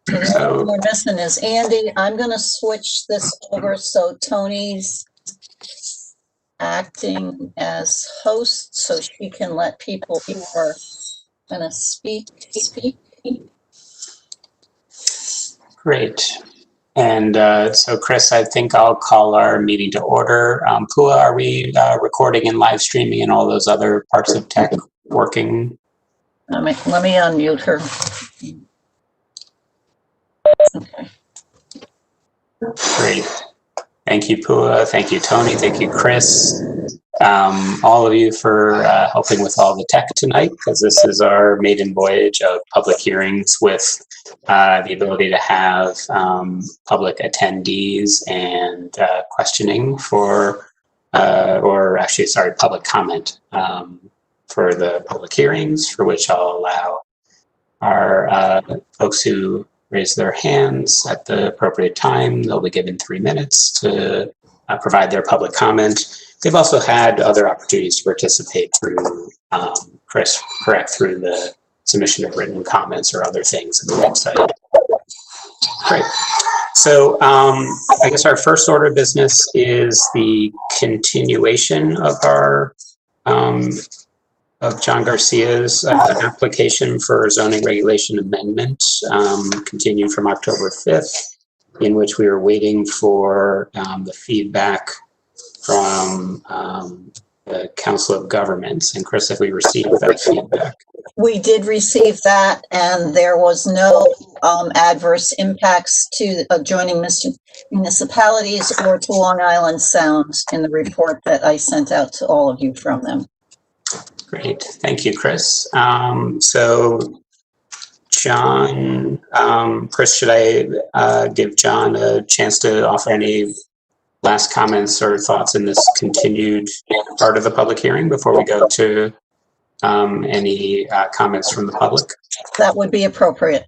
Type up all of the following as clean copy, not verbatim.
So the only one we're missing is Andy. I'm going to switch this over so Tony's acting as host so she can let people who are going to speak. Great. And so, Chris, I think I'll call our meeting to order. Pua, are we recording and live streaming and all those other parts of tech working? Let me unmute her. Okay. Great. Thank you, Pua. Thank you, Tony. Thank you, Chris. All of you for helping with all the tech tonight, because this is our maiden voyage of public hearings with the ability to have public attendees and questioning for, public comment for the public hearings, for which I'll allow our folks who raise their hands at the appropriate time. They'll be given 3 minutes to provide their public comment. They've also had other opportunities to participate through, Chris, correct, through the submission of written comments or other things on the website. Great. So I guess our first order of business is the continuation of our of John Garcia's application for zoning regulation amendment, continued from October 5th, in which we were waiting for the feedback from the Council of Governments. And Chris, if we received that feedback? We did receive that, and there was no adverse impacts to adjoining municipalities or to Long Island Sound in the report that I sent out to all of you from them. Great, thank you, Chris. So, John, Chris, should I give John a chance to offer any last comments or thoughts in this continued part of the public hearing before we go to any comments from the public? That would be appropriate.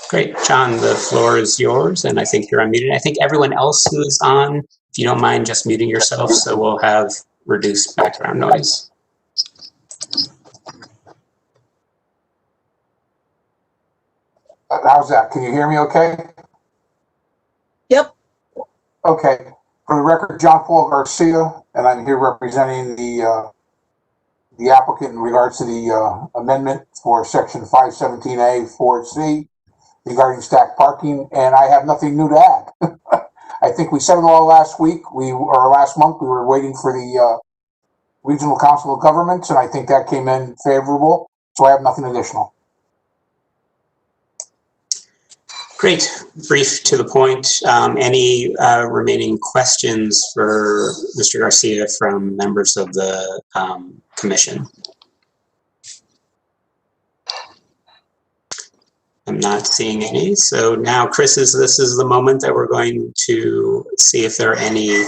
Great, John, the floor is yours, and I think you're unmuted. I think everyone else who is on, if you don't mind just muting yourself, so we'll have reduced background noise. How's that? Can you hear me okay? Yep. Okay. For the record, John Paul Garcia, and I'm here representing the applicant in regards to the amendment for section 517A 4C regarding stacked parking, and I have nothing new to add. I think we said it all last week, or last month. We were waiting for the Regional Council of Governments, and I think that came in favorable, so I have nothing additional. Great, brief to the point. Any remaining questions for Mr. Garcia from members of the commission? I'm not seeing any. So now, Chris, this is the moment that we're going to see if there are any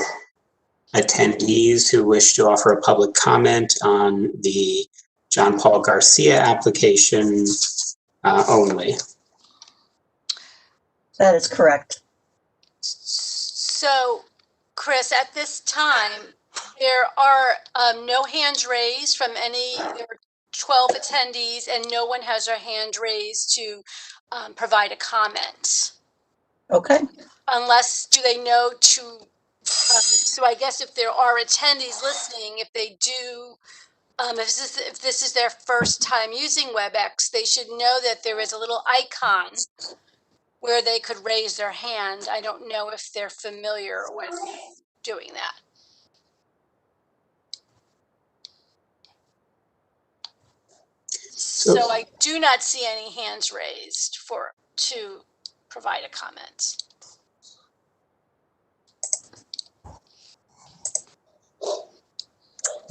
attendees who wish to offer a public comment on the John Paul Garcia application only. That is correct. So, Chris, at this time, there are no hands raised from any. There are 12 attendees, and no one has their hand raised to provide a comment. Okay. Unless, do they know to? So, I guess if there are attendees listening, if they do. If this is their first time using WebEx, they should know that there is a little icon where they could raise their hand. I don't know if they're familiar with doing that. So I do not see any hands raised to provide a comment.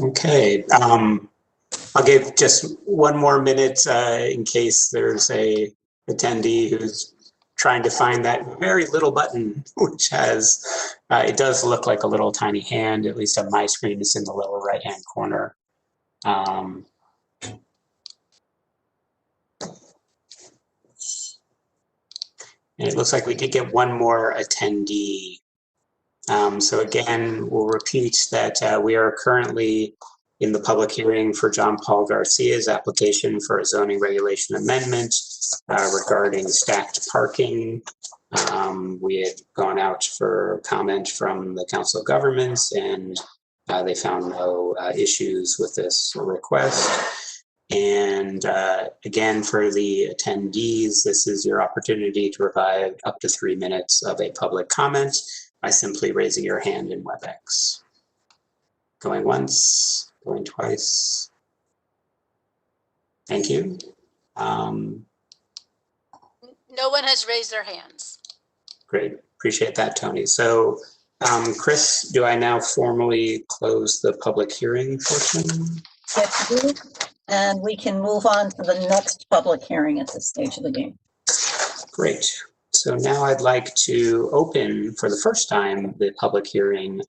Okay, I'll give just one more minute in case there's a attendee who's trying to find that very little button, which has, it does look like a little tiny hand, at least on my screen. It's in the lower right-hand corner. And it looks like we did get one more attendee. So again, we'll repeat that we are currently in the public hearing for John Paul Garcia's application for a zoning regulation amendment regarding stacked parking. We had gone out for comment from the Council of Governments, and they found no issues with this request. And again, for the attendees, this is your opportunity to provide up to 3 minutes of a public comment by simply raising your hand in WebEx. Going once, going twice. Thank you. No one has raised their hands. Great, appreciate that, Tony. So, Chris, do I now formally close the public hearing portion? Yes, you do. And we can move on to the next public hearing at this stage of the game. Great. So now I'd like to open for the first time the public hearing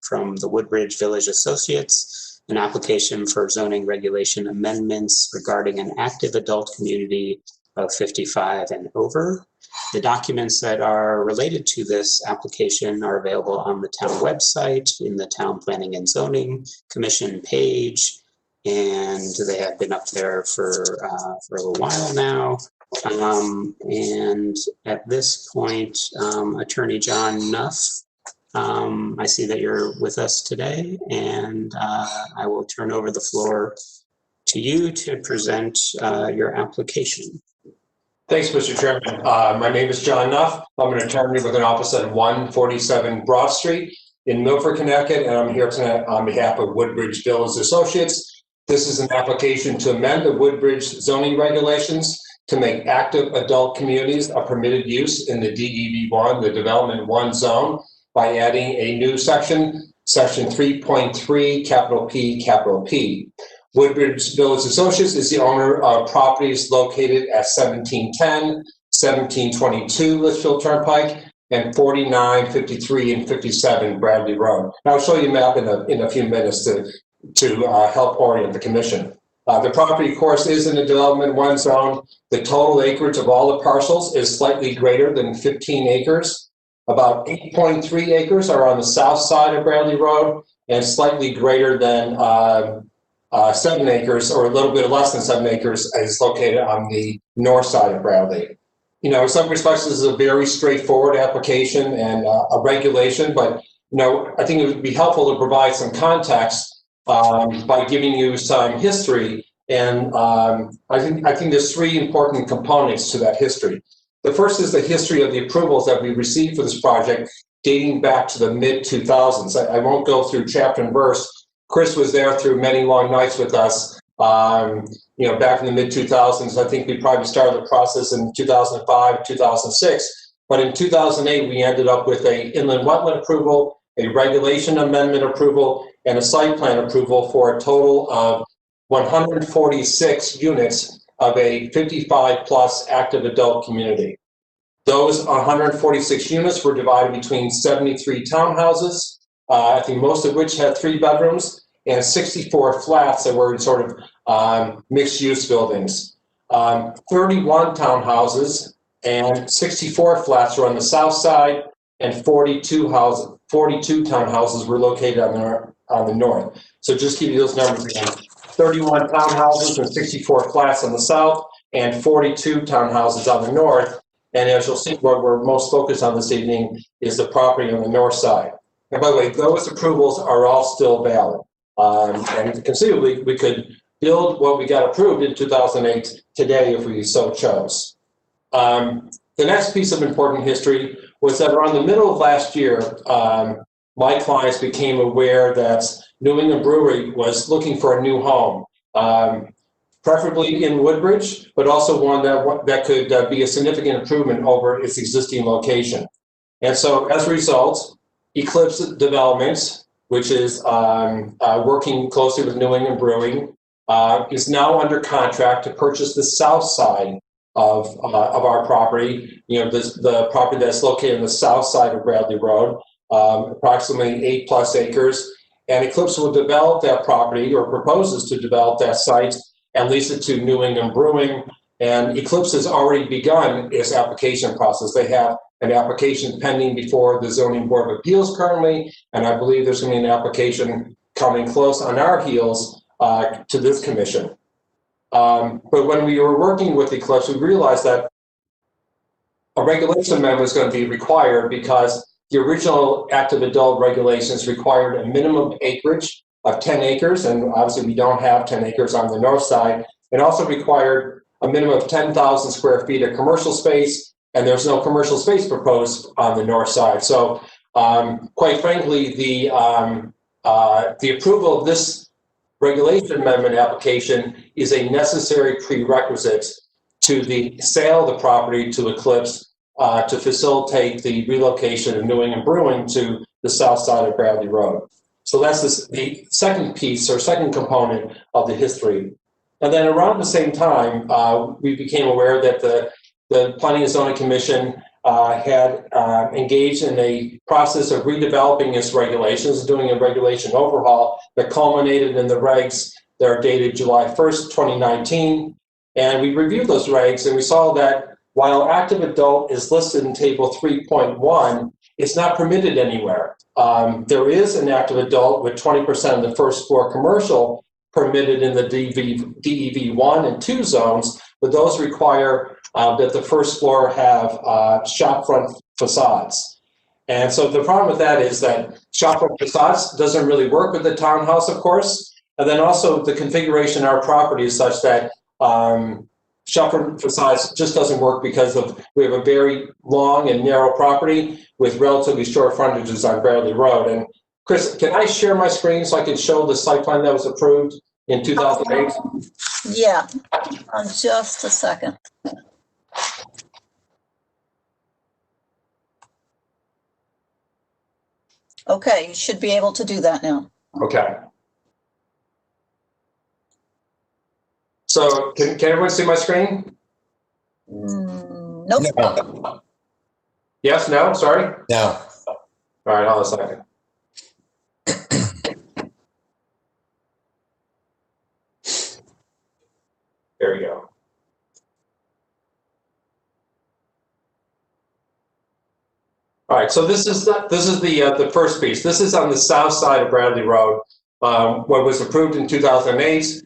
from the Woodbridge Village Associates, an application for zoning regulation amendments regarding an active adult community of 55 and over. The documents that are related to this application are available on the town website, in the Town Planning and Zoning Commission page, and they have been up there for a little while now. And at this point, Attorney John Nuff, I see that you're with us today, and I will turn over the floor to you to present your application. Thanks, Mr. Chairman. My name is John Nuff. I'm an attorney with an office at 147 Broad Street in Milford, Connecticut, and I'm here tonight on behalf of Woodbridge Village Associates. This is an application to amend the Woodbridge zoning regulations to make active adult communities a permitted use in the DEV1, the Development 1 zone, by adding a new section 3.3, capital P, capital P. Woodbridge Village Associates is the owner of properties located at 1710, 1722 Litchfield Turnpike, and 49, 53, and 57 Bradley Road. And I'll show you a map in a few minutes to help orient the commission. The property, of course, is in the Development 1 zone. The total acreage of all the parcels is slightly greater than 15 acres. About 8.3 acres are on the south side of Bradley Road, and slightly greater than 7 acres, or a little bit less than 7 acres, is located on the north side of Bradley. You know, in some respects, this is a very straightforward application and a regulation, but, you know, I think it would be helpful to provide some context by giving you some history. And I think there's 3 important components to that history. The first is the history of the approvals that we received for this project dating back to the mid-2000s. I won't go through chapter and verse. Chris was there through many long nights with us, you know, back in the mid-2000s. I think we probably started the process in 2005, 2006. But in 2008, we ended up with an inland wetland approval, a regulation amendment approval, and a site plan approval for a total of 146 units of a 55-plus active adult community. Those 146 units were divided between 73 townhouses, I think most of which had 3 bedrooms, and 64 flats that were sort of mixed-use buildings. 31 townhouses and 64 flats were on the south side, and 42 townhouses were located on the north. So just give you those numbers again. 31 townhouses and 64 flats on the south, and 42 townhouses on the north. And as you'll see, what we're most focused on this evening is the property on the north side. And by the way, those approvals are all still valid. And conceivably, we could build what we got approved in 2008 today if we so chose. The next piece of important history was that around the middle of last year, my clients became aware that New England Brewery was looking for a new home, preferably in Woodbridge, but also one that could be a significant improvement over its existing location. And so as a result, Eclipse Developments, which is working closely with New England Brewing, is now under contract to purchase the south side of our property. You know, the property that's located on the south side of Bradley Road, approximately 8+ acres. And Eclipse will develop that property, or proposes to develop that site and lease it to New England Brewing. And Eclipse has already begun its application process. They have an application pending before the Zoning Board of Appeals currently, and I believe there's going to be an application coming close on our heels to this commission. But when we were working with Eclipse, we realized that a regulation amendment was going to be required because the original active adult regulations required a minimum acreage of 10 acres, and obviously we don't have 10 acres on the north side. It also required a minimum of 10,000 square feet of commercial space, and there's no commercial space proposed on the north side. So quite frankly, the approval of this regulation amendment application is a necessary prerequisite to the sale of the property to Eclipse to facilitate the relocation of New England Brewing to the south side of Bradley Road. So that's the second piece or second component of the history. And then around the same time, we became aware that the Planning and Zoning Commission had engaged in a process of redeveloping its regulations, doing a regulation overhaul that culminated in the regs that are dated July 1st, 2019. And we reviewed those regs and we saw that while active adult is listed in table 3.1, it's not permitted anywhere. There is an active adult with 20% of the first floor commercial permitted in the DEV 1 and 2 zones, but those require that the first floor have shopfront facades. And so the problem with that is that shopfront facades doesn't really work with the townhouse, of course. And then also the configuration of our property is such that shopfront facades just doesn't work because we have a very long and narrow property with relatively short frontages on Bradley Road. And Chris, can I share my screen so I can show the site plan that was approved in 2008? Yeah, just a second. Okay, you should be able to do that now. Okay. So can everyone see my screen? Nope. No. Yes, no, sorry? No. All right, hold on a second. There we go. All right, so this is the first piece. This is on the south side of Bradley Road. What was approved in 2008.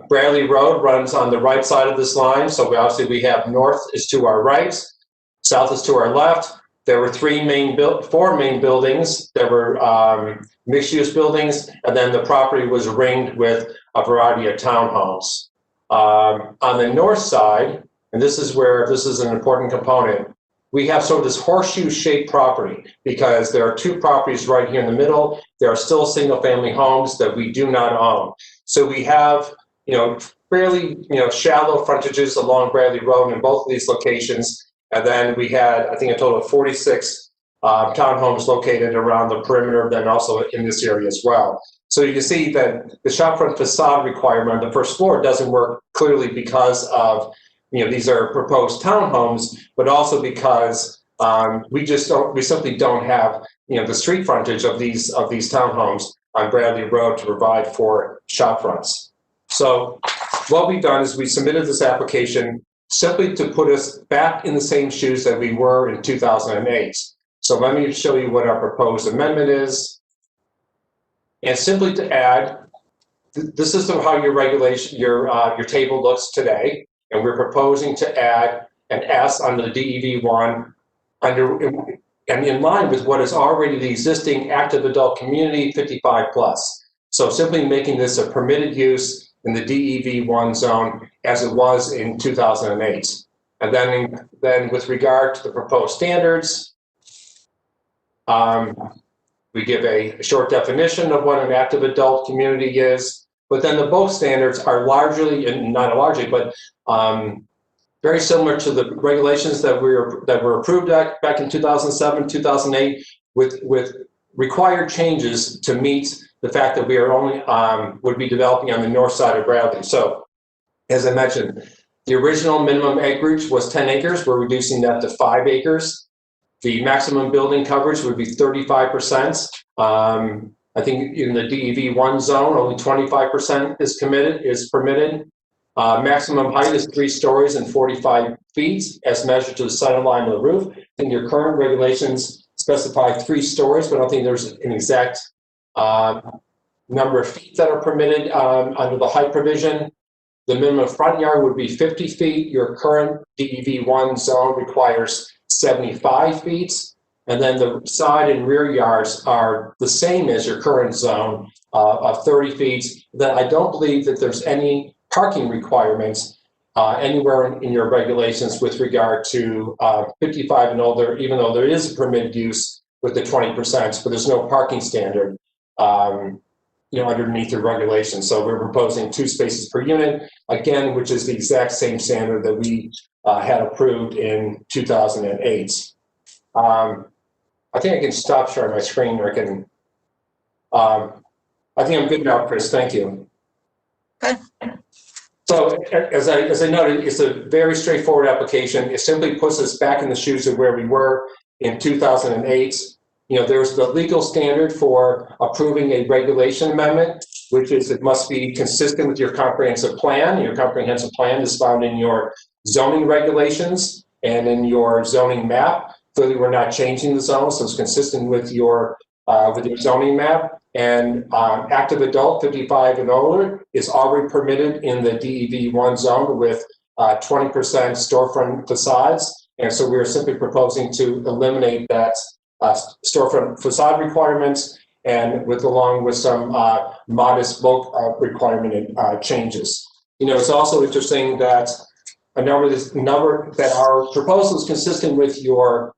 Bradley Road runs on the right side of this line. So obviously we have north is to our right, south is to our left. There were four main buildings. There were mixed-use buildings, and then the property was ringed with a variety of townhomes. On the north side, and this is an important component, we have sort of this horseshoe-shaped property because there are two properties right here in the middle. There are still single-family homes that we do not own. So we have, fairly, shallow frontages along Bradley Road in both of these locations. And then we had, I think, a total of 46 townhomes located around the perimeter, then also in this area as well. So you can see that the shopfront facade requirement on the first floor doesn't work clearly because of, these are proposed townhomes, but also because we simply don't have, the street frontage of these townhomes on Bradley Road to provide for shopfronts. So what we've done is we submitted this application simply to put us back in the same shoes that we were in 2008. So let me show you what our proposed amendment is. And simply to add, this is how your table looks today. And we're proposing to add an S under the DEV 1 and in line with what is already the existing active adult community 55 plus. So simply making this a permitted use in the DEV 1 zone as it was in 2008. And then with regard to the proposed standards, we give a short definition of what an active adult community is, but then the both standards are largely, and not largely, but very similar to the regulations that were approved back in 2007, 2008, with required changes to meet the fact that we are only would be developing on the north side of Bradley. So, as I mentioned, the original minimum acreage was 10 acres. We're reducing that to 5 acres. The maximum building coverage would be 35%. I think in the DEV 1 zone, only 25% is permitted. Maximum height is 3 stories and 45 feet as measured to the center line of the roof. I think your current regulations specify 3 stories, but I don't think there's an exact number of feet that are permitted under the height provision. The minimum front yard would be 50 feet. Your current DEV1 zone requires 75 feet. And then the side and rear yards are the same as your current zone of 30 feet. Then I don't believe that there's any parking requirements anywhere in your regulations with regard to 55 and older, even though there is a permitted use with the 20%, but there's no parking standard, underneath the regulations. So we're proposing 2 spaces per unit, again, which is the exact same standard that we had approved in 2008. I think I can stop sharing my screen, or I can. I think I'm good now, Chris. Thank you. Okay. So as I noted, it's a very straightforward application. It simply puts us back in the shoes of where we were in 2008. There's the legal standard for approving a regulation amendment, which is it must be consistent with your comprehensive plan. Your comprehensive plan is found in your zoning regulations and in your zoning map. Clearly, we're not changing the zone, so it's consistent with your zoning map. And active adult 55 and older is already permitted in the DEV1 zone with 20% storefront facades. And so we're simply proposing to eliminate that storefront facade requirements, and along with some modest bulk requirement changes. It's also interesting that a number that our proposal is consistent with your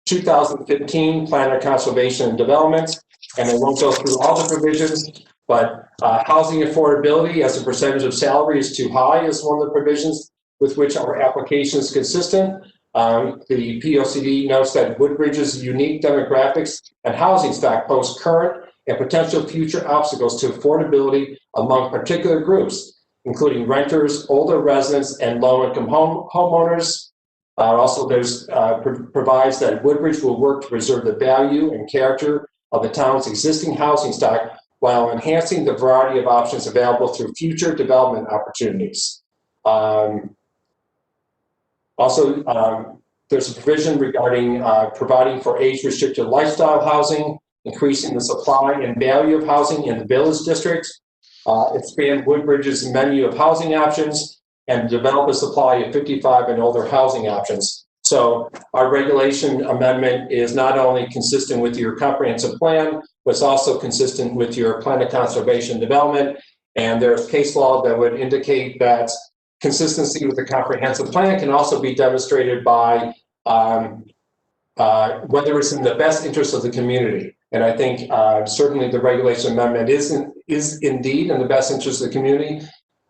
2015 Plan of Conservation and Development, and I won't go through all the provisions, but housing affordability as a percentage of salary is too high is one of the provisions with which our application is consistent. The POCD notes that Woodbridge's unique demographics and housing stock pose current and potential future obstacles to affordability among particular groups, including renters, older residents, and low-income homeowners. Also, provides that Woodbridge will work to preserve the value and character of the town's existing housing stock while enhancing the variety of options available through future development opportunities. There's a provision regarding providing for age-restricted lifestyle housing, increasing the supply and value of housing in the Village District, expand Woodbridge's menu of housing options, and develop a supply of 55 and older housing options. So our regulation amendment is not only consistent with your comprehensive plan, but it's also consistent with your Plan of Conservation and Development. And there's case law that would indicate that consistency with the comprehensive plan can also be demonstrated by whether it's in the best interest of the community. And I think certainly the regulation amendment is indeed in the best interest of the community.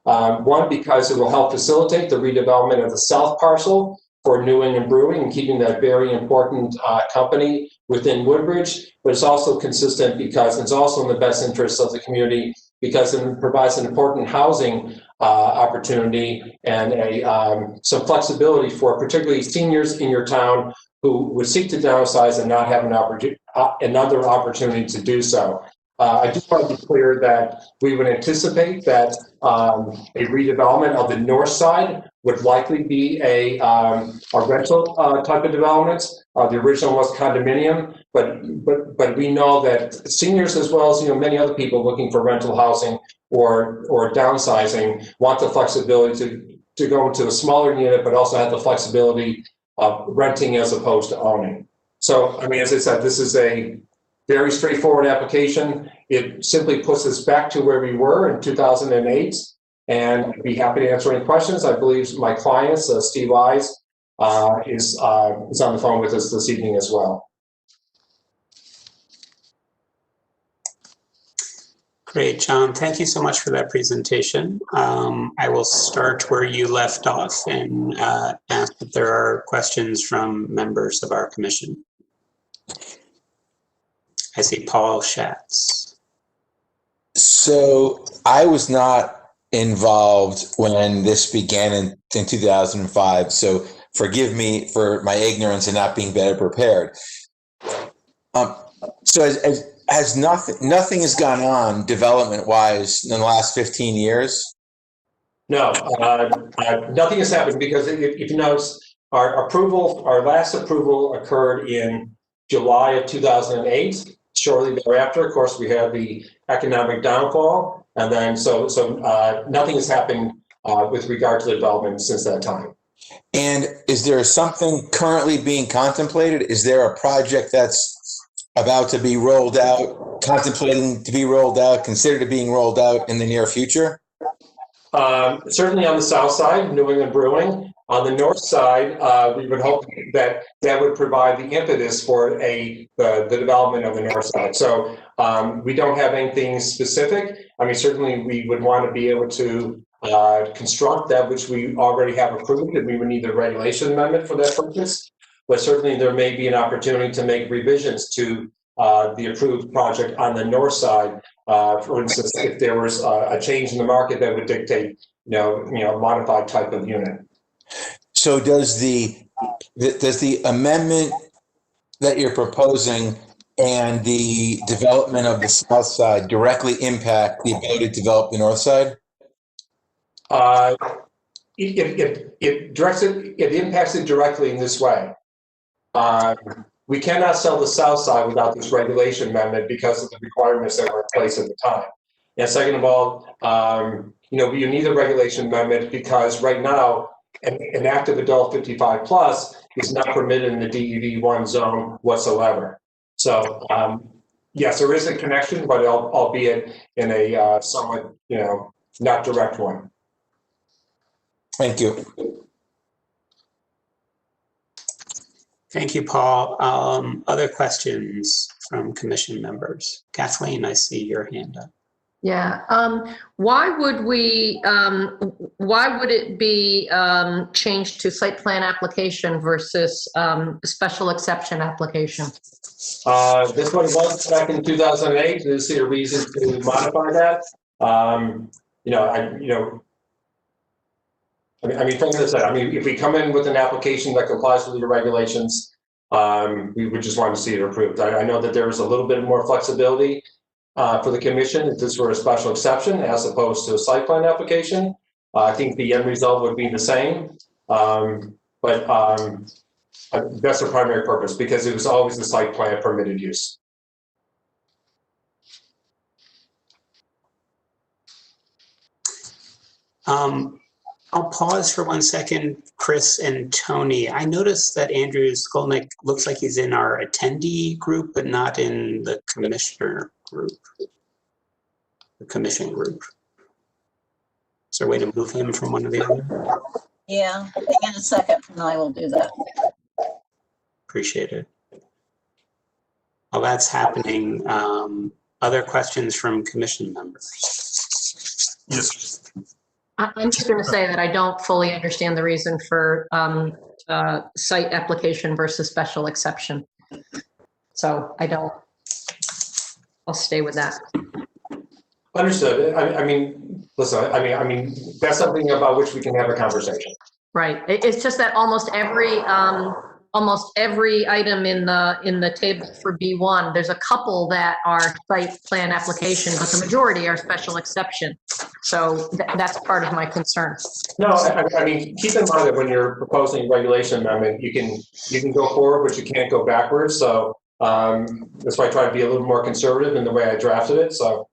One, because it will help facilitate the redevelopment of the south parcel for New England Brewing and keeping that very important company within Woodbridge, but it's also consistent because it's also in the best interest of the community because it provides an important housing opportunity and some flexibility for particularly seniors in your town who would seek to downsize and not have another opportunity to do so. I just want to be clear that we would anticipate that a redevelopment of the north side would likely be a rental type of development. The original was condominium, but we know that seniors, as well as many other people looking for rental housing or downsizing, want the flexibility to go into a smaller unit, but also have the flexibility of renting as opposed to owning. So, I mean, as I said, this is a very straightforward application. It simply puts us back to where we were in 2008, and I'd be happy to answer any questions. I believe my client, Steve Eyes, is on the phone with us this evening as well. Great, John. Thank you so much for that presentation. I will start where you left off and ask if there are questions from members of our commission. I see Paul Schatz. So I was not involved when this began in 2005. So forgive me for my ignorance and not being better prepared. So has nothing has gone on development-wise in the last 15 years? No, nothing has happened because if you notice, our last approval occurred in July of 2008. shortly thereafter, of course, we had the economic downfall, and then so nothing has happened with regard to the development since that time. And is there something currently being contemplated? Is there a project that's about to be rolled out, contemplating to be rolled out, considered being rolled out in the near future? Certainly on the south side, New England Brewing. On the north side, we would hope that that would provide the impetus for the development of the north side. So we don't have anything specific. I mean, certainly we would want to be able to construct that which we already have approved, and we would need the regulation amendment for that purpose. But certainly there may be an opportunity to make revisions to the approved project on the north side. For instance, if there was a change in the market that would dictate, modified type of unit. So does the amendment that you're proposing and the development of the south side directly impact the ability to develop the north side? It impacts it directly in this way. We cannot sell the south side without this regulation amendment because of the requirements that were in place at the time. And second of all, you need a regulation amendment because right now, an active adult 55 plus is not permitted in the DEV1 zone whatsoever. So yes, there is a connection, but albeit in a somewhat, not direct one. Thank you. Thank you, Paul. Other questions from commission members? Kathleen, I see your hand up. Yeah. Why would it be changed to site plan application versus special exception application? This one was back in 2008. There's a reason to modify that. If we come in with an application that complies with the regulations, we would just want to see it approved. I know that there is a little bit more flexibility for the commission if this were a special exception as opposed to a site plan application. I think the end result would be the same, but that's the primary purpose because it was always the site plan permitted use. I'll pause for 1 second, Chris and Tony. I noticed that Andrew Skolnick looks like he's in our attendee group, but not in the commissioner group, the commission group. Is there a way to move him from one to the other? Yeah, hang on a second and I will do that. Appreciate it. While that's happening, other questions from commission members? Yes. I'm just going to say that I don't fully understand the reason for site application versus special exception. So I'll stay with that. Understood. Listen, that's something about which we can have a conversation. Right. It's just that almost every item in the table for B1, there's a couple that are site plan application, but the majority are special exception. So that's part of my concern. No, keep in mind that when you're proposing a regulation amendment, you can go forward, but you can't go backwards. So that's why I try to be a little more conservative in the way I drafted it. So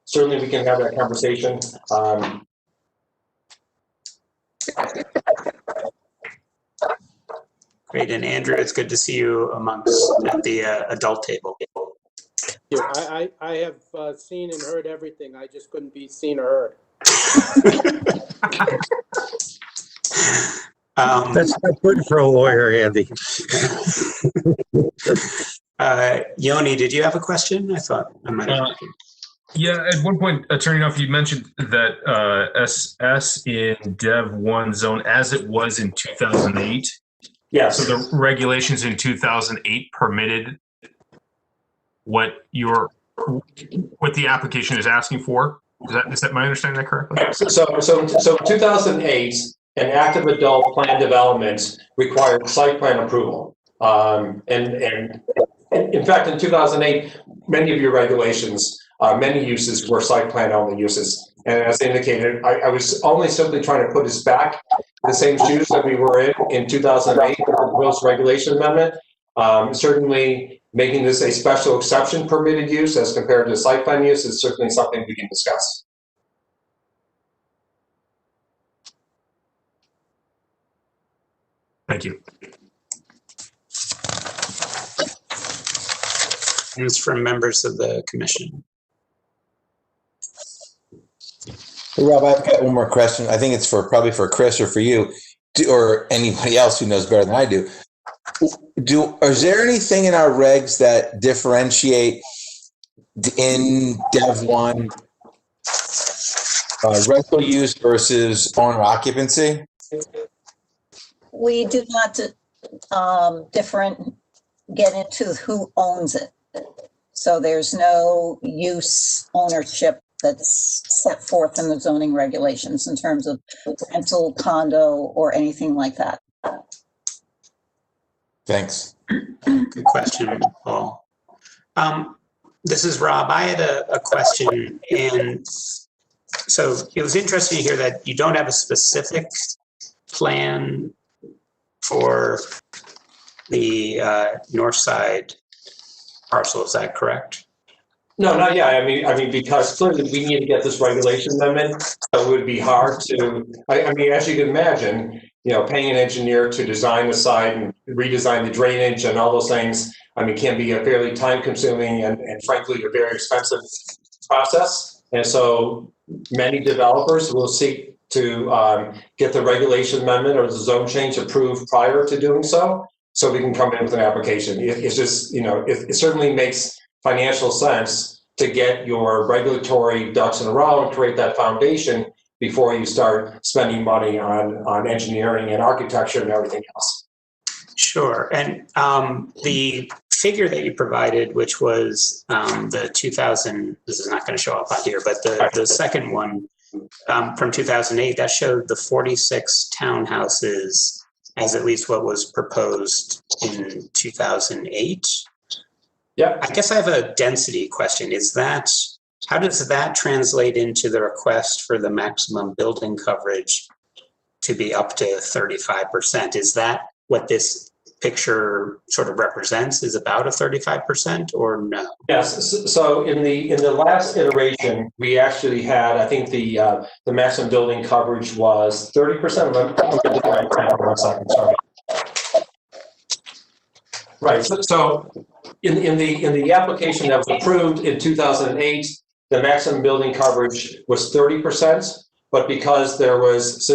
certainly we can have that conversation. Great, and Andrew, it's good to see you at the adult table. Yeah, I have seen and heard everything. I just couldn't be seen or heard. That's not good for a lawyer, Andy. Yoni, did you have a question? I thought I might have. Yeah, at one point, Attorney Nuff, you mentioned that SS in Dev 1 zone as it was in 2008. Yes. So the regulations in 2008 permitted what the application is asking for. Is that my understanding that correctly? So 2008, an active adult plan development required site plan approval. And in fact, in 2008, many of your regulations, many uses were site plan only uses. And as indicated, I was only simply trying to put us back the same shoes that we were in 2008 with the proposed regulation amendment. Certainly, making this a special exception permitted use as compared to site plan use is certainly something we can discuss. Thank you. Questions from members of the commission? Hey, Rob, I've got one more question. I think it's probably for Chris or for you, or anybody else who knows better than I do. Is there anything in our regs that differentiate in Dev 1 rental use versus owner occupancy? We do not get into who owns it. So there's no use ownership that's set forth in the zoning regulations in terms of rental, condo, or anything like that. Thanks. Good question, Paul. This is Rob. I had a question, and so it was interesting to hear that you don't have a specific plan for the north side parcel. Is that correct? No, not yet. I mean, because clearly we need to get this regulation amendment, so it would be hard to, I mean, as you can imagine, you know, paying an engineer to design the site and redesign the drainage and all those things, I mean, can be a fairly time consuming and frankly, a very expensive process. And so many developers will seek to get the regulation amendment or the zone change approved prior to doing so we can come in with an application. It's just, you know, it certainly makes financial sense to get your regulatory ducks in a row and create that foundation before you start spending money on engineering and architecture and everything else. Sure. And the figure that you provided, which was the 2000, this is not going to show up on here, but the second one from 2008, that showed the 46 townhouses as at least what was proposed in 2008. Yeah. I guess I have a density question. How does that translate into the request for the maximum building coverage to be up to 35%? Is that what this picture sort of represents, is about a 35% or no? Yes. So in the last iteration, we actually had, I think the maximum building coverage was 30%. One second, sorry. Right. So in the application that was approved in 2008, the maximum building coverage was 30%, but because there was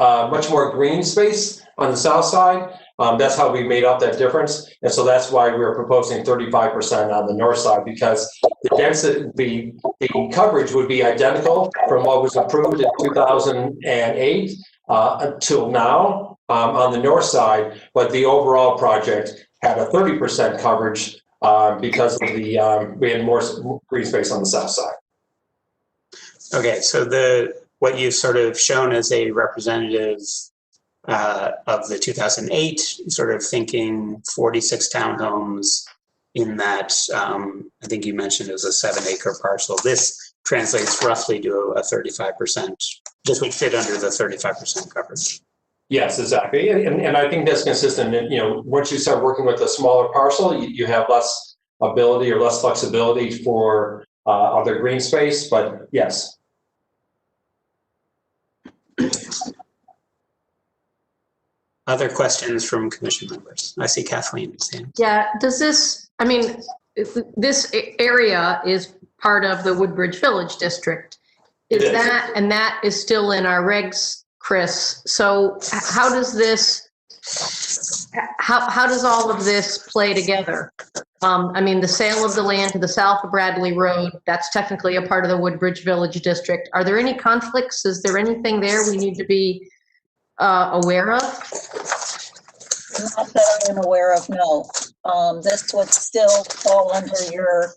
much more green space on the south side, that's how we made up that difference. And so that's why we were proposing 35% on the north side, because the density, the coverage would be identical from what was approved in 2008 until now on the north side, but the overall project had a 30% coverage because of we had more green space on the south side. Okay, so what you've sort of shown as a representative of the 2008, sort of thinking 46 townhomes in that, I think you mentioned it was a 7-acre parcel. This translates roughly to a 35%. This would fit under the 35% coverage. Yes, exactly. And I think that's consistent. You know, once you start working with a smaller parcel, you have less ability or less flexibility for other green space, but yes. Other questions from commission members? I see Kathleen. Yeah, this area is part of the Woodbridge Village district. That is still in our regs, Chris. So how does all of this play together? The sale of the land to the south of Bradley Road, that's technically a part of the Woodbridge Village district. Are there any conflicts? Is there anything there we need to be aware of? Not that I am aware of, no. This would still fall under your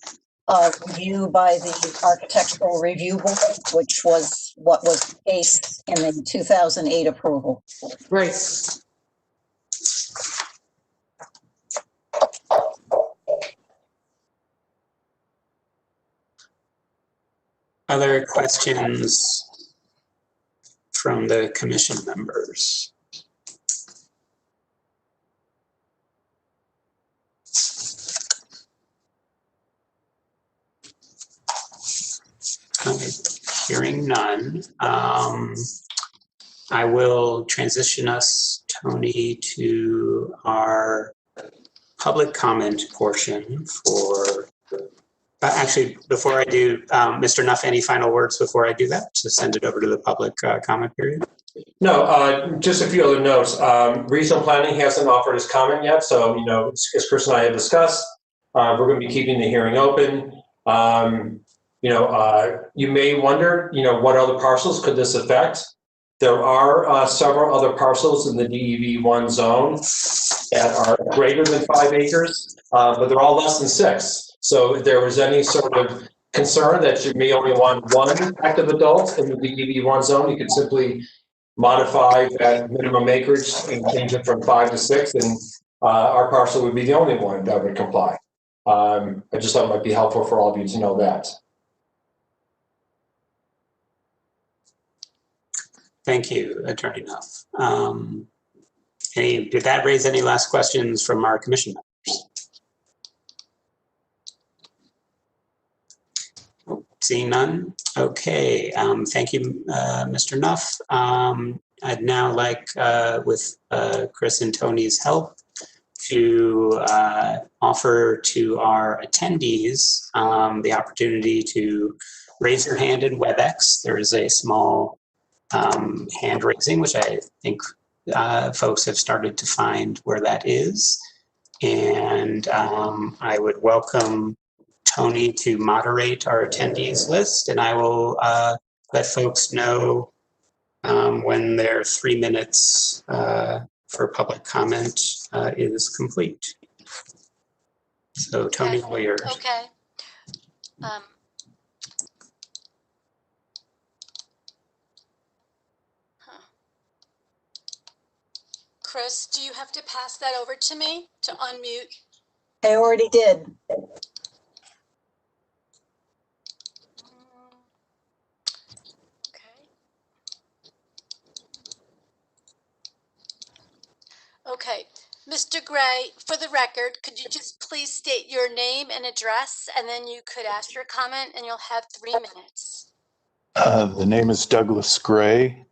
review by the Architectural Review Board, which was what was based in the 2008 approval. Right. Other questions from the commission members? Hearing none. I will transition us, Tony, to our public comment portion for, actually, before I do, Mr. Nuff, any final words before I do that? To send it over to the public comment period? No, just a few other notes. Regional planning hasn't offered his comment yet, so, as Chris and I have discussed, we're going to be keeping the hearing open. You may wonder, what other parcels could this affect? There are several other parcels in the DEV1 zone that are greater than 5 acres, but they're all less than 6. So if there was any sort of concern that you may only want one active adult in the DEV1 zone, you could simply modify that minimum acreage and change it from 5 to 6, and our parcel would be the only one that would comply. I just thought it might be helpful for all of you to know that. Thank you, Attorney Nuff. Did that raise any last questions from our commission members? Seeing none. Okay. Thank you, Mr. Nuff. I'd now like, with Chris and Tony's help, to offer to our attendees the opportunity to raise your hand in WebEx. There is a small hand raising, which I think folks have started to find where that is. And I would welcome Tony to moderate our attendees list, and I will let folks know when their 3 minutes for public comment is complete. So Tony, all yours. Okay. Chris, do you have to pass that over to me to unmute? I already did. Okay, Mr. Gray, for the record, could you just please state your name and address, and then you could ask your comment, and you'll have 3 minutes. The name is Douglas Gray.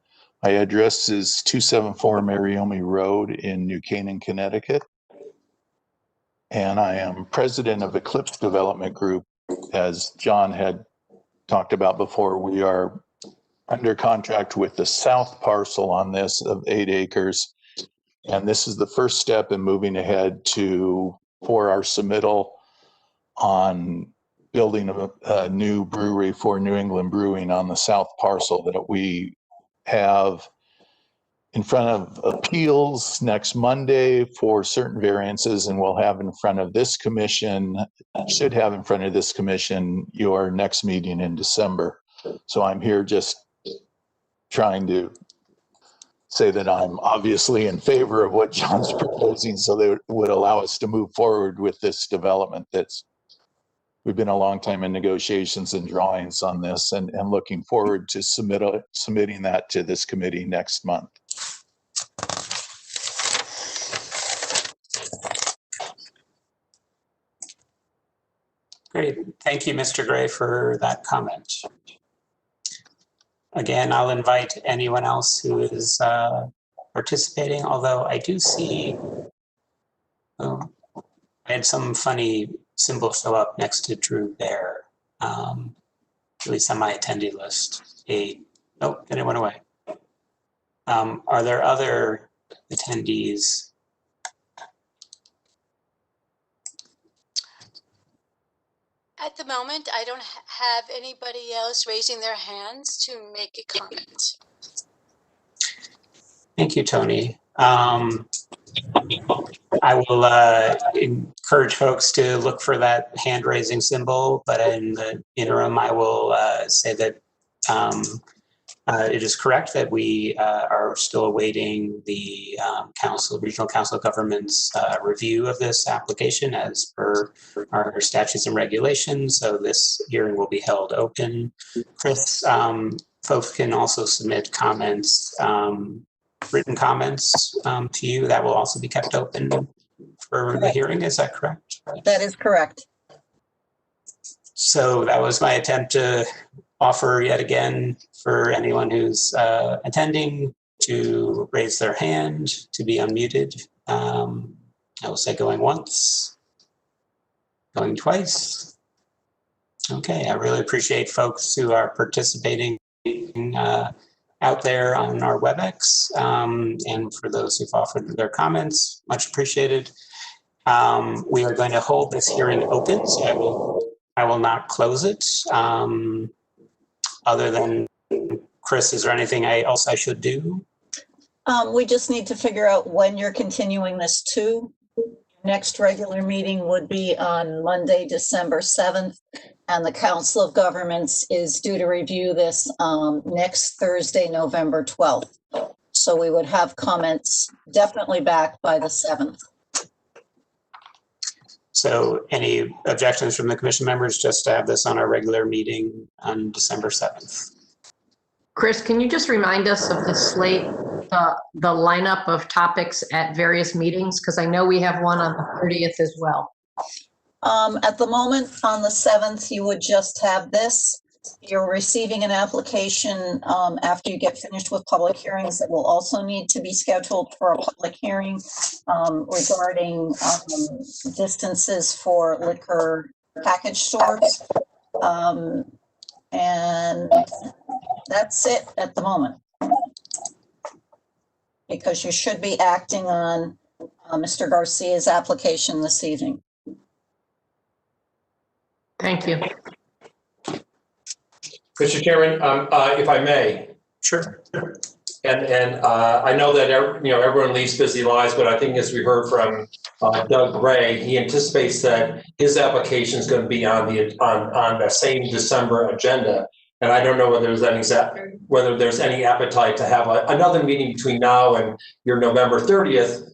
My address is 274 Mariomi Road in New Canaan, Connecticut. And I am president of Eclipse Development Group. As John had talked about before, we are under contract with the south parcel on this of 8 acres. And this is the first step in moving ahead for our submittal on building a new brewery for New England Brewing on the south parcel that we have in front of appeals next Monday for certain variances, and we'll have in front of this commission, should have in front of this commission your next meeting in December. So I'm here just trying to say that I'm obviously in favor of what John's proposing, so that it would allow us to move forward with this development. We've been a long time in negotiations and drawings on this, and looking forward to submitting that to this committee next month. Great. Thank you, Mr. Gray, for that comment. Again, I'll invite anyone else who is participating, although I do see, I had some funny symbol show up next to Drew Bear, at least on my attendee list. Nope, then it went away. Are there other attendees? At the moment, I don't have anybody else raising their hands to make a comment. Thank you, Tony. I will encourage folks to look for that hand raising symbol, but in the interim, I will say that it is correct that we are still awaiting the Regional Council of Governments review of this application as per our statutes and regulations. So this hearing will be held open. Chris, folks can also submit comments, written comments to you. That will also be kept open for the hearing. Is that correct? That is correct. So that was my attempt to offer yet again for anyone who's attending to raise their hand, to be unmuted. I will say going once, going twice. Okay, I really appreciate folks who are participating out there on our WebEx, and for those who've offered their comments, much appreciated. We are going to hold this hearing open, so I will not close it. Other than, Chris, is there anything else I should do? We just need to figure out when you're continuing this to. Next regular meeting would be on Monday, December 7th, and the Council of Governments is due to review this next Thursday, November 12th. So we would have comments definitely back by the 7th. So any objections from the commission members just to have this on our regular meeting on December 7th? Chris, can you just remind us of the slate, the lineup of topics at various meetings? Because I know we have one on the 30th as well. At the moment, on the 7th, you would just have this. You're receiving an application after you get finished with public hearings that will also need to be scheduled for a public hearing regarding distances for liquor package stores. And that's it at the moment. Because you should be acting on Mr. Garcia's application this evening. Thank you. Mr. Chairman, if I may. Sure. And I know that everyone leads busy lives, but I think as we heard from Doug Gray, he anticipates that his application is going to be on the same December agenda. And I don't know whether there's any appetite to have another meeting between now and your November 30th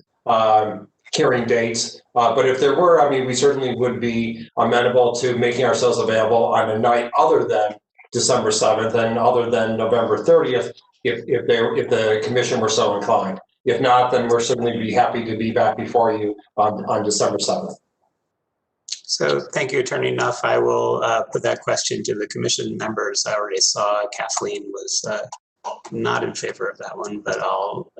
hearing dates. But if there were, I mean, we certainly would be amenable to making ourselves available on a night other than December 7th and other than November 30th, if the commission were so inclined. If not, then we're certainly be happy to be back before you on December 7th. So thank you, Attorney Nuff. I will put that question to the commission members. I already saw Kathleen was not in favor of that one, but I'll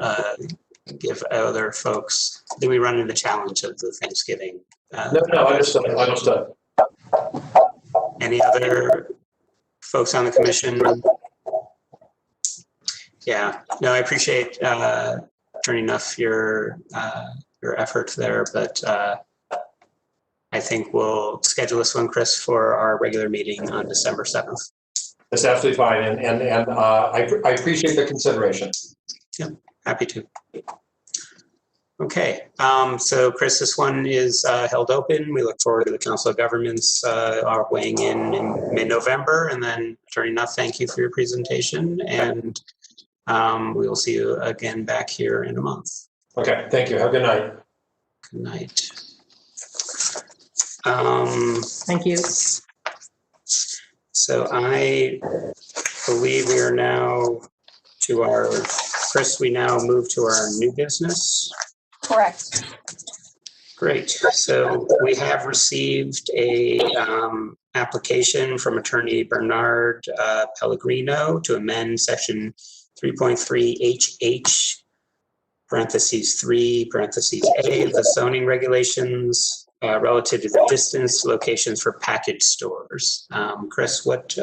give other folks. I think we run into the challenge of the Thanksgiving. No, understood. Any other folks on the commission? Yeah, no, I appreciate Attorney Nuff your effort there, but I think we'll schedule this one, Chris, for our regular meeting on December 7th. That's absolutely fine, and I appreciate the consideration. Yeah, happy to. Okay, so Chris, this one is held open. We look forward to the Council of Governments weighing in mid-November, and then Attorney Nuff, thank you for your presentation, and we will see you again back here in a month. Okay, thank you. Have a good night. Good night. Thank you. So I believe we are now to our, Chris, we now move to our new business. Correct. Great. So we have received a application from Attorney Bernard Pellegrino to amend section 3.3 HH parentheses 3 parentheses A of the zoning regulations relative to the distance locations for package stores. Chris, what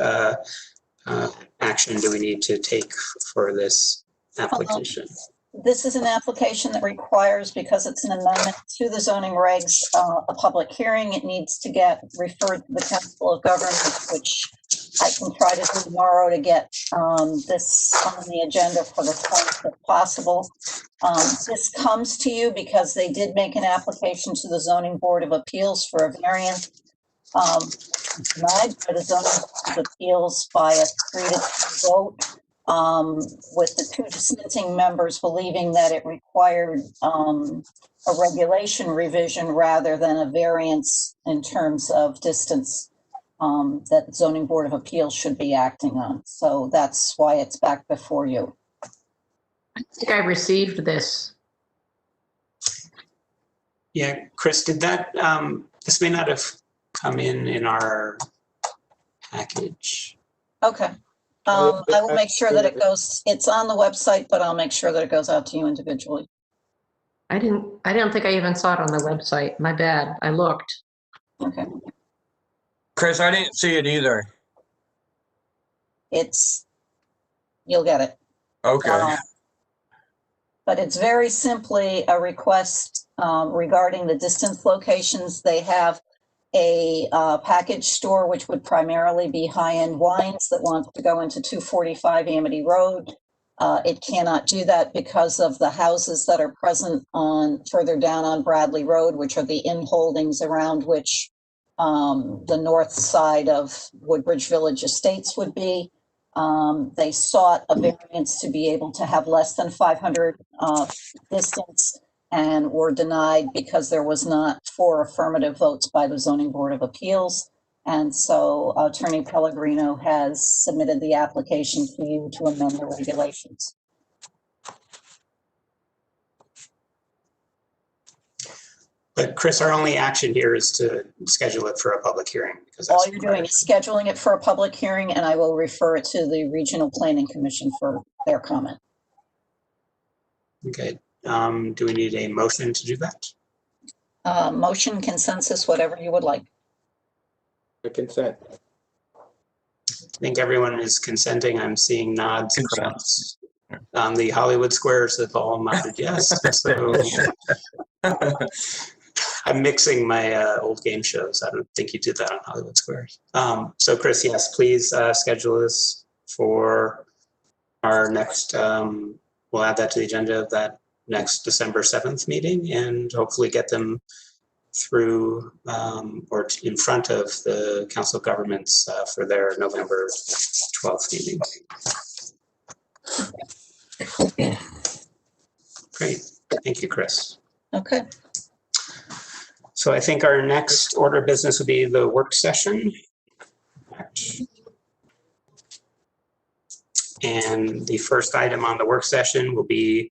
action do we need to take for this application? This is an application that requires, because it's an amendment to the zoning regs, a public hearing. It needs to get referred to the Council of Governments, which I can try to do tomorrow to get this on the agenda for the 10th if possible. This comes to you because they did make an application to the Zoning Board of Appeals for a variance. Denied by the Zoning Board of Appeals by a 3-2 vote. With the 2 dissenting members believing that it required a regulation revision rather than a variance in terms of distance that the Zoning Board of Appeals should be acting on. So that's why it's back before you. I think I received this. Yeah, Chris, did that, this may not have come in our package. Okay. I will make sure that it goes, it's on the website, but I'll make sure that it goes out to you individually. I don't think I even saw it on the website. My bad. I looked. Okay. Chris, I didn't see it either. You'll get it. Okay. But it's very simply a request regarding the distance locations. They have a package store, which would primarily be high-end wines that want to go into 245 Amity Road. It cannot do that because of the houses that are present further down on Bradley Road, which are the inn holdings around which the north side of Woodbridge Village Estates would be. They sought a variance to be able to have less than 500 distance and were denied because there was not 4 affirmative votes by the Zoning Board of Appeals. And so Attorney Pellegrino has submitted the application to you to amend the regulations. But Chris, our only action here is to schedule it for a public hearing. Because all you're doing is scheduling it for a public hearing, and I will refer it to the Regional Planning Commission for their comment. Okay. Do we need a motion to do that? Motion, consensus, whatever you would like. The consent. I think everyone is consenting. I'm seeing nods across on the Hollywood squares that all nodded yes. So I'm mixing my old game shows. I don't think you did that on Hollywood Squares. So Chris, yes, please schedule this for our next, we'll add that to the agenda of that next December 7th meeting and hopefully get them through or in front of the Council of Governments for their November 12th meeting. Great. Thank you, Chris. Okay. So I think our next order of business will be the work session. And the first item on the work session will be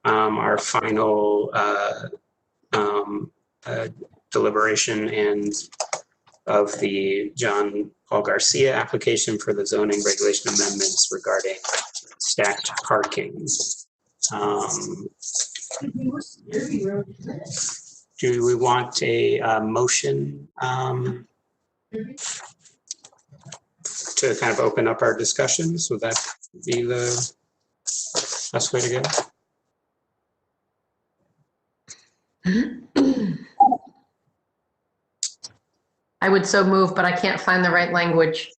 our final deliberation and of the John Paul Garcia application for the zoning regulation amendments regarding stacked parking. Do we want a motion to kind of open up our discussions? Would that be the best way to go? I would so move, but I can't find the right language.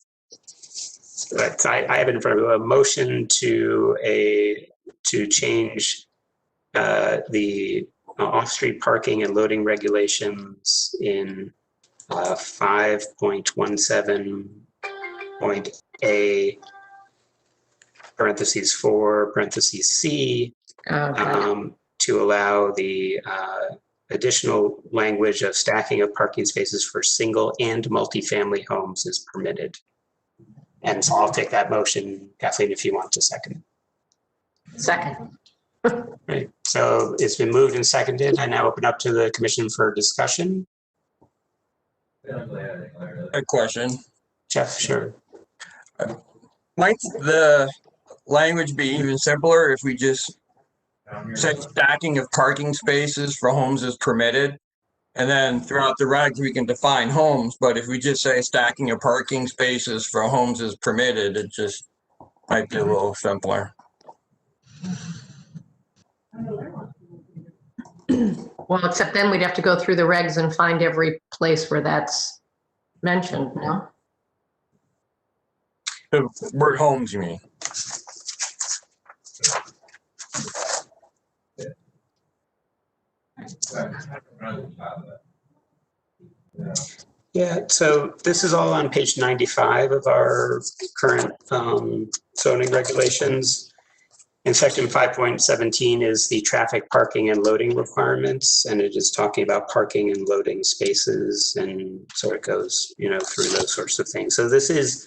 But I have in front of a motion to change the off-street parking and loading regulations in 5.17.a parentheses 4 parentheses C to allow the additional language of stacking of parking spaces for single and multifamily homes is permitted. And so I'll take that motion, Kathleen, if you want to second it. Second. Right. So it's been moved and seconded. I now open up to the commission for discussion. A question. Jeff, sure. Might the language be even simpler if we just said stacking of parking spaces for homes is permitted? And then throughout the regs, we can define homes, but if we just say stacking of parking spaces for homes is permitted, it just might be a little simpler. Well, except then we'd have to go through the regs and find every place where that's mentioned, no? The word homes, you mean? Yeah, so this is all on page 95 of our current zoning regulations. In section 5.17 is the traffic parking and loading requirements, and it is talking about parking and loading spaces, and so it goes, through those sorts of things. So this is,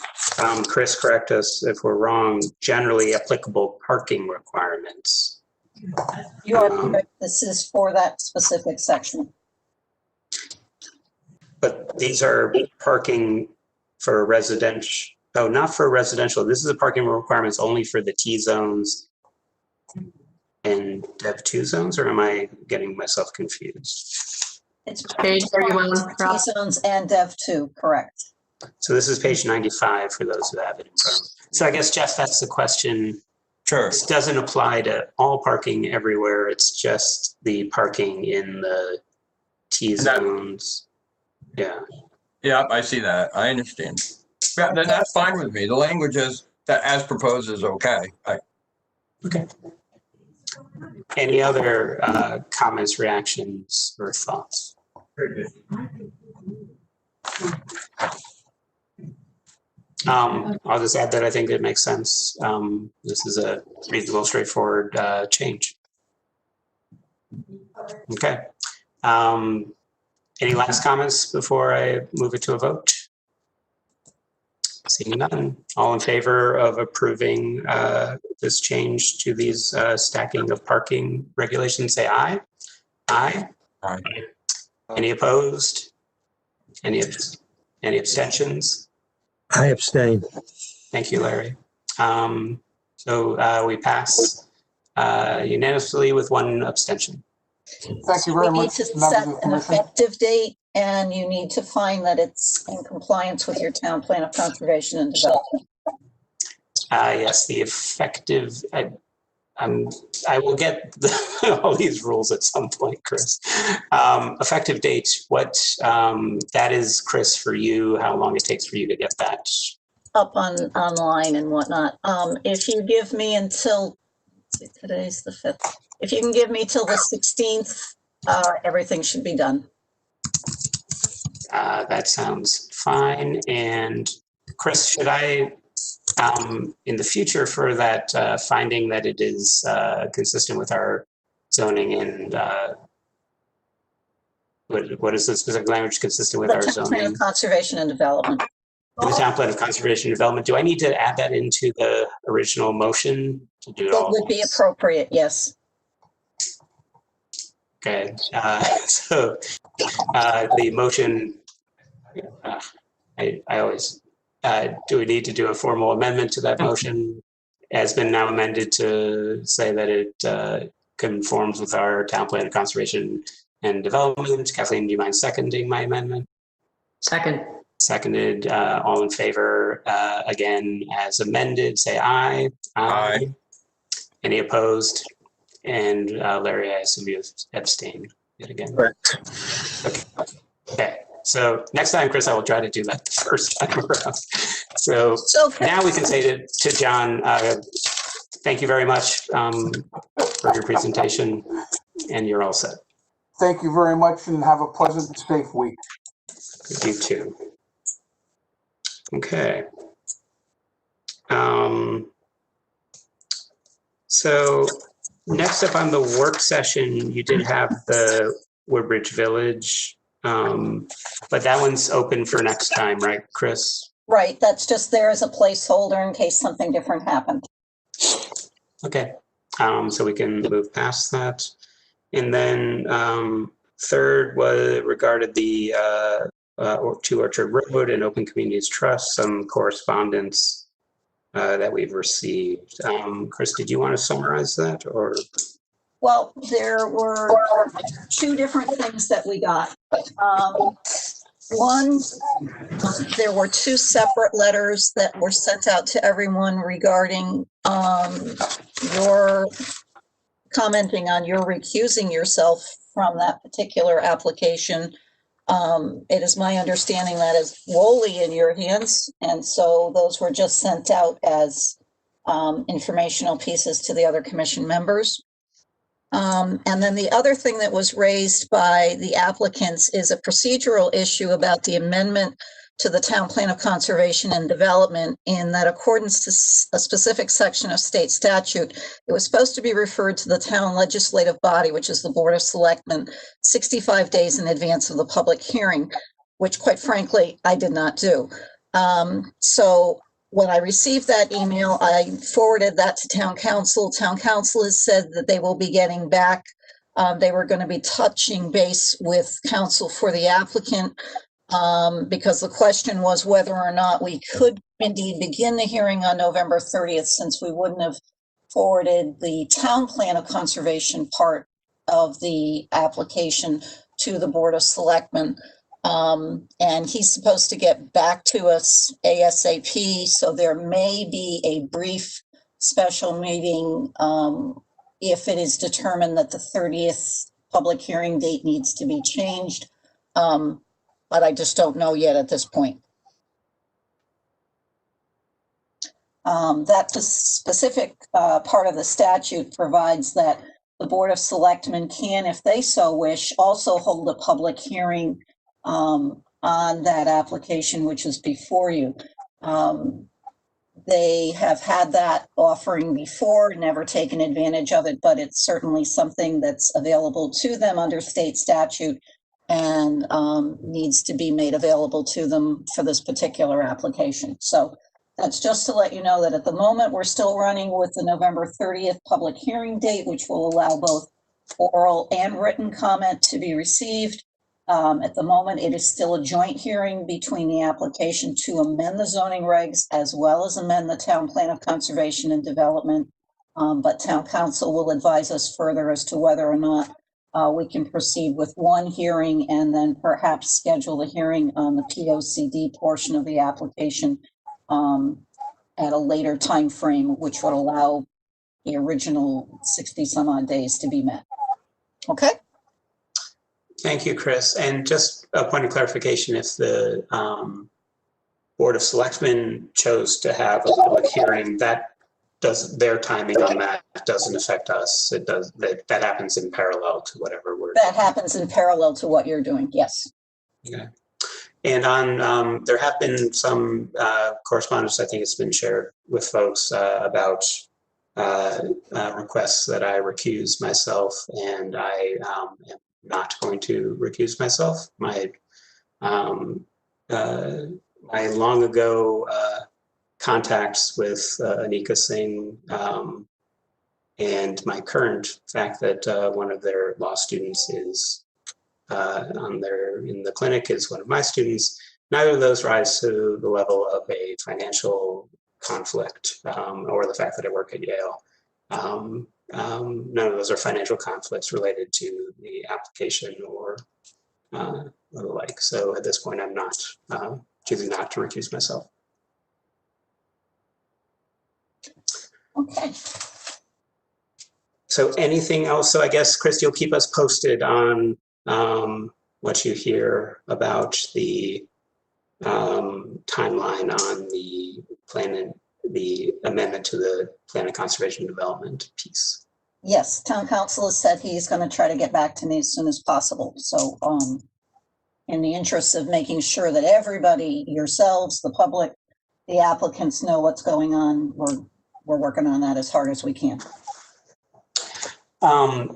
Chris, correct us if we're wrong, generally applicable parking requirements. You are correct. This is for that specific section. But these are parking for residential, Oh, not for residential. This is a parking requirements only for the T zones and Dev 2 zones, or am I getting myself confused? It's Page 31, T zones and Dev 2, correct. So this is page 95 for those who have it in front of them. So I guess, Jeff, that's the question. Sure. This doesn't apply to all parking everywhere. It's just the parking in the T zones. Yeah. Yeah, I see that. I understand. Yeah, then that's fine with me. The language is that as proposed is okay. Okay. Any other comments, reactions, or thoughts? I'll just add that I think it makes sense. This is a reasonable, straightforward change. Okay. Any last comments before I move it to a vote? Seeing none. All in favor of approving this change to these stacking of parking regulations, say aye. Aye. Aye. Any opposed? Any abstentions? I abstain. Thank you, Larry. So we pass unanimously with one abstention. Thank you very We need much, to members set of the an commission. effective date, and you need to find that it's in compliance with your town plan of conservation and development. Yes, the effective, I will get all these rules at some point, Chris. Effective date, what, that is, Chris, for you, how long it takes for you to get that? Up online and whatnot. If you give me until, today's the 5th. If you can give me till the 16th, everything should be done. That sounds fine. And Chris, should I, in the future, for that finding that it is consistent with our zoning and what is the specific language consistent with our The town plan zoning? of conservation and development. In the town plan of conservation and development, do I need to add that into the original motion to do it all? It would be appropriate, yes. Okay, so the motion, I always, do we need to do a formal amendment to that motion? Has been now amended to say that it conforms with our town plan of conservation and development. Kathleen, do you mind seconding my amendment? Second. Seconded, all in favor, again, as amended, say aye. Aye. Any opposed? And Larry, I assume you abstain yet again. Correct. Okay. So next time, Chris, I will try to do that the first time around. So now we can say to John, thank you very much for your presentation, and you're all set. Thank you very much and have a pleasant and safe week. You too. Okay. So next up on the work session, you did have the Woodbridge Village, but that one's open for next time, right, Chris? Right, that's just there as a placeholder in case something different happened. Okay, so we can move past that. And then third was regarded the 2 Orchard Road and Open Communities Trust, some correspondence that we've received. Chris, did you want to summarize that, or? Well, there were 2 different things that we got. One, there were 2 separate letters that were sent out to everyone regarding your commenting on your recusing yourself from that particular application. It is my understanding that is wholly in your hands, and so those were just sent out as informational pieces to the other commission members. And then the other thing that was raised by the applicants is a procedural issue about the amendment to the Town Plan of Conservation and Development, in that accordance to a specific section of state statute, it was supposed to be referred to the town legislative body, which is the Board of Selectmen, 65 days in advance of the public hearing, which quite frankly, I did not do. So when I received that email, I forwarded that to town council. Town council has said that they will be getting back. They were going to be touching base with counsel for the applicant because the question was whether or not we could indeed begin the hearing on November 30th, since we wouldn't have forwarded the town plan of conservation part of the application to the Board of Selectmen. And he's supposed to get back to us ASAP, so there may be a brief special meeting if it is determined that the 30th public hearing date needs to be changed. But I just don't know yet at this point. That specific part of the statute provides that the Board of Selectmen can, if they so wish, also hold a public hearing on that application, which is before you. They have had that offering before, never taken advantage of it, but it's certainly something that's available to them under state statute and needs to be made available to them for this particular application. So that's just to let you know that at the moment, we're still running with the November 30th public hearing date, which will allow both oral and written comment to be received. At the moment, it is still a joint hearing between the application to amend the zoning regs as well as amend the town plan of conservation and development. But town council will advise us further as to whether or not we can proceed with one hearing and then perhaps schedule the hearing on the POCD portion of the application at a later time frame, which would allow the original 60 some odd days to be met. Okay. Thank you, Chris. And just a point of clarification, if the Board of Selectmen chose to have a public hearing, that does, their timing on that doesn't affect us. It does, that happens in parallel to whatever we're. That happens in parallel to what you're doing, yes. Okay. And on, there have been some correspondence, I think it's been shared with folks about requests that I recuse myself, and I am not going to recuse myself. My my long ago contacts with Anika Singh and my current fact that one of their law students is in the clinic is one of my students. Neither of those rise to the level of a financial conflict or the fact that I work at Yale. None of those are financial conflicts related to the application or the like. So at this point, I'm not choosing not to recuse myself. Okay. So anything else? So I guess, Chris, you'll keep us posted on what you hear about the timeline on the plan and the amendment to the plan of conservation and development piece. Yes, town council has said he's going to try to get back to me as soon as possible. So in the interest of making sure that everybody, yourselves, the public, the applicants know what's going on, we're working on that as hard as we can.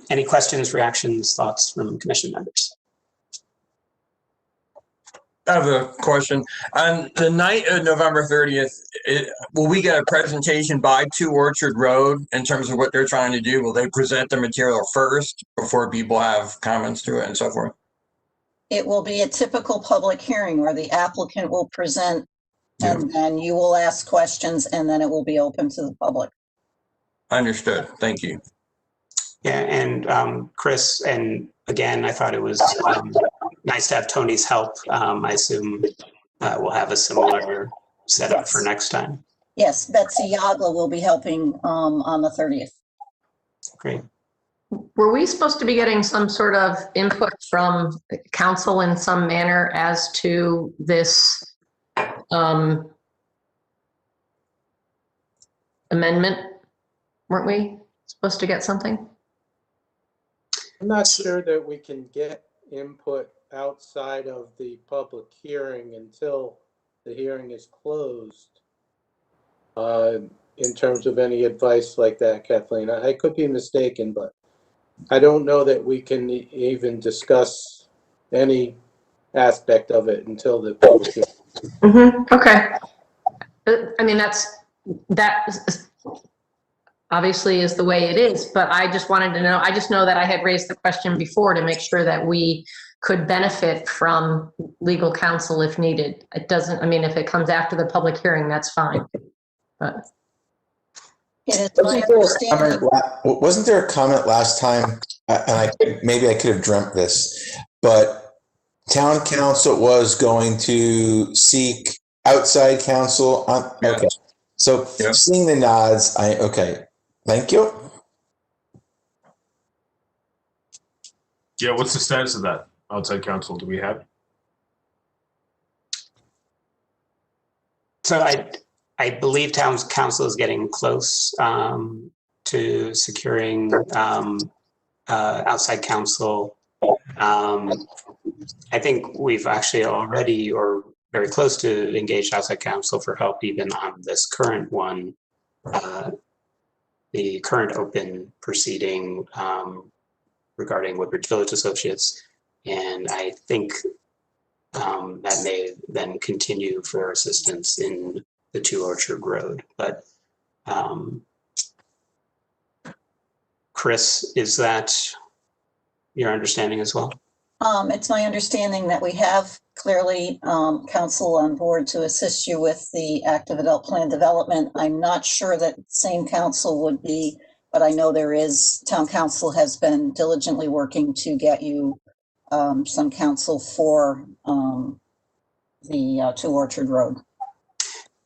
Any questions, reactions, thoughts from commission members? I have a question. On the night of November 30th, will we get a presentation by 2 Orchard Road in terms of what they're trying to do? Will they present the material first before people have comments to it and so forth? It will be a typical public hearing where the applicant will present and then you will ask questions and then it will be open to the public. Understood. Thank you. Yeah, and Chris, and again, I thought it was nice to have Tony's help. I assume we'll have a similar setup for next time. Yes, Betsy Yagla will be helping on the 30th. Great. Were we supposed to be getting some sort of input from council in some manner as to this amendment? Weren't we supposed to get something? I'm not sure that we can get input outside of the public hearing until the hearing is closed. In terms of any advice like that, Kathleen, I could be mistaken, but I don't know that we can even discuss any aspect of it until the public hearing. Okay. I mean, that obviously is the way it is, but I just wanted to know, I just know that I had raised the question before to make sure that we could benefit from legal counsel if needed. It doesn't, I mean, if it comes after the public hearing, that's fine. But It is my understanding. Wasn't there a comment last time, and maybe I could have dreamt this, but town council was going to seek outside counsel on, okay. So seeing the nods, okay, thank you. Yeah, what's the status of that outside counsel? Do we have? So I believe town council is getting close to securing outside counsel. I think we've actually already or very close to engaged outside counsel for help even on this current one, the current open proceeding regarding Woodbridge Village Associates. And I think that may then continue for assistance in the 2 Orchard Road. But Chris, is that your understanding as well? It's my understanding that we have clearly counsel on board to assist you with the active adult plan development. I'm not sure that same counsel would be, but I know there is, town council has been diligently working to get you some counsel for the 2 Orchard Road.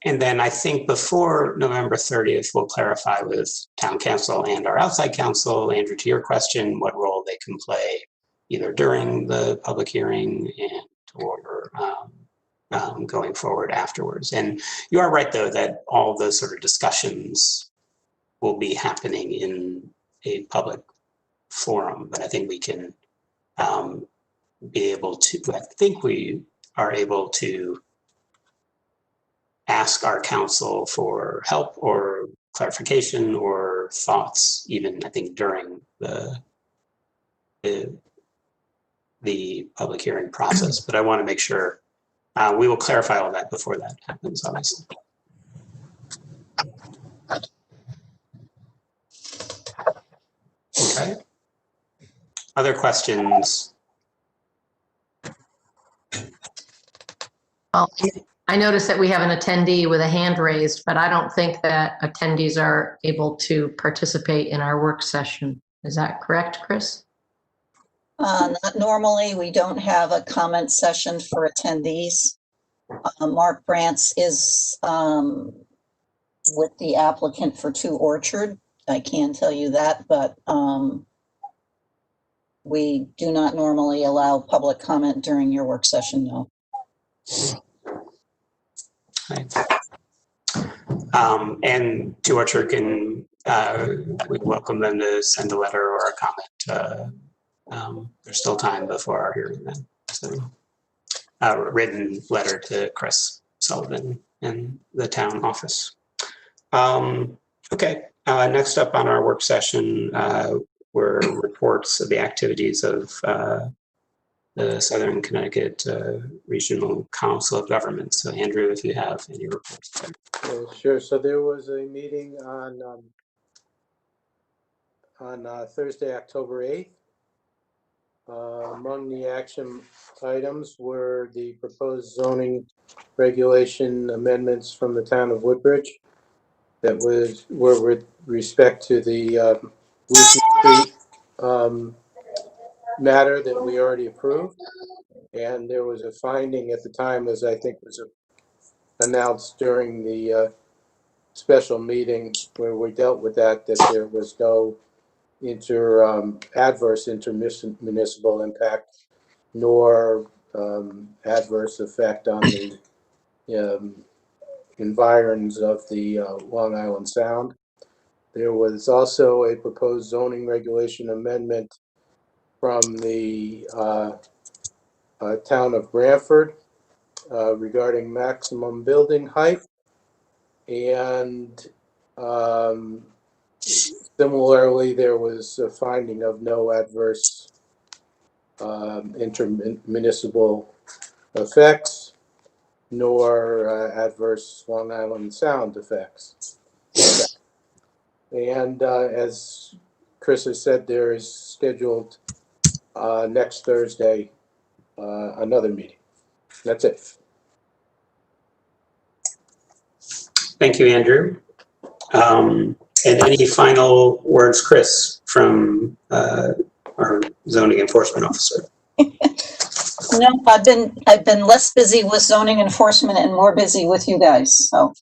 And then I think before November 30th, we'll clarify with town council and our outside counsel, Andrew, to your question, what role they can play either during the public hearing and or going forward afterwards. And you are right, though, that all those sort of discussions will be happening in a public forum. But I think we can be able to, I think we are able to ask our counsel for help or clarification or thoughts, even I think during the public hearing process. But I want to make sure we will clarify all that before that happens, obviously. Okay. Other questions? well, I noticed that we have an attendee with a hand raised, but I don't think that attendees are able to participate in our work session. Is that correct, Chris? Not normally. We don't have a comment session for attendees. Mark Brantz is with the applicant for 2 Orchard. I can tell you that, but we do not normally allow public comment during your work session, no. Right. And 2 Orchard can, we welcome them to send a letter or a comment. There's still time before our hearing then. So a written letter to Chris Sullivan in the town office. Okay, next up on our work session were reports of the activities of the Southern Connecticut Regional Council of Governments. So Andrew, if you have any reports there. Sure. So there was a meeting on Thursday, October 8th. Among the action items were the proposed zoning regulation amendments from the town of Woodbridge that were with respect to the Lucy Street matter that we already approved. And there was a finding at the time, as I think was announced during the special meeting where we dealt with that there was no adverse intermunicipal impact, nor adverse effect on the environs of the Long Island Sound. There was also a proposed zoning regulation amendment from the town of Branford regarding maximum building height, and similarly, there was a finding of no adverse intermunicipal effects, nor adverse Long Island Sound effects. And as Chris has said, there is scheduled next Thursday another meeting. That's it. Thank you, Andrew. And any final words, Chris, from our zoning enforcement officer? No, I've been less busy with zoning enforcement and more busy with you guys, so.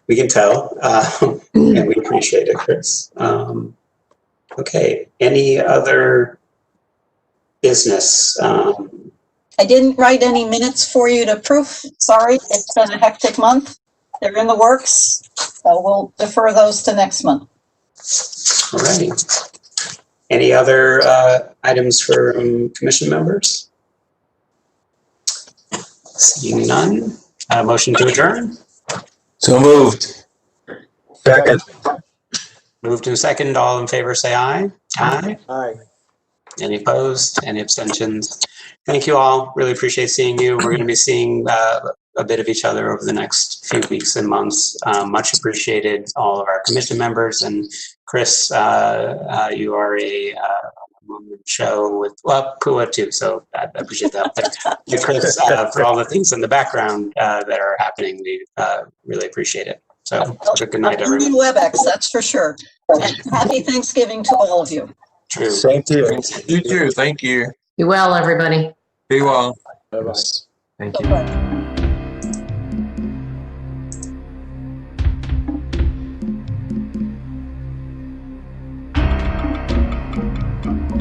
We can tell, and we appreciate it, Chris. Okay, any other business? I didn't write any minutes for you to proof. Sorry, it's been a hectic month. They're in the works, so we'll defer those to next month. All right. Any other items for commission members? Seeing none, motion to adjourn? So moved. Second. Moved in second, all in favor say aye. Aye. Aye. Any opposed? Any abstentions? Thank you all. Really appreciate seeing you. We're going to be seeing a bit of each other over the next few weeks and months. Much appreciated, all of our commission members. And Chris, you are a show with, well, Pua too, so I appreciate that. But Chris, for all the things in the background that are happening, we really appreciate it. So good night, everyone. In WebEx, that's for sure. And happy Thanksgiving to all of you. True. Same to you. You too. Thank you. Be well, everybody. Be well. Bye-bye. Thank you. Bye-bye.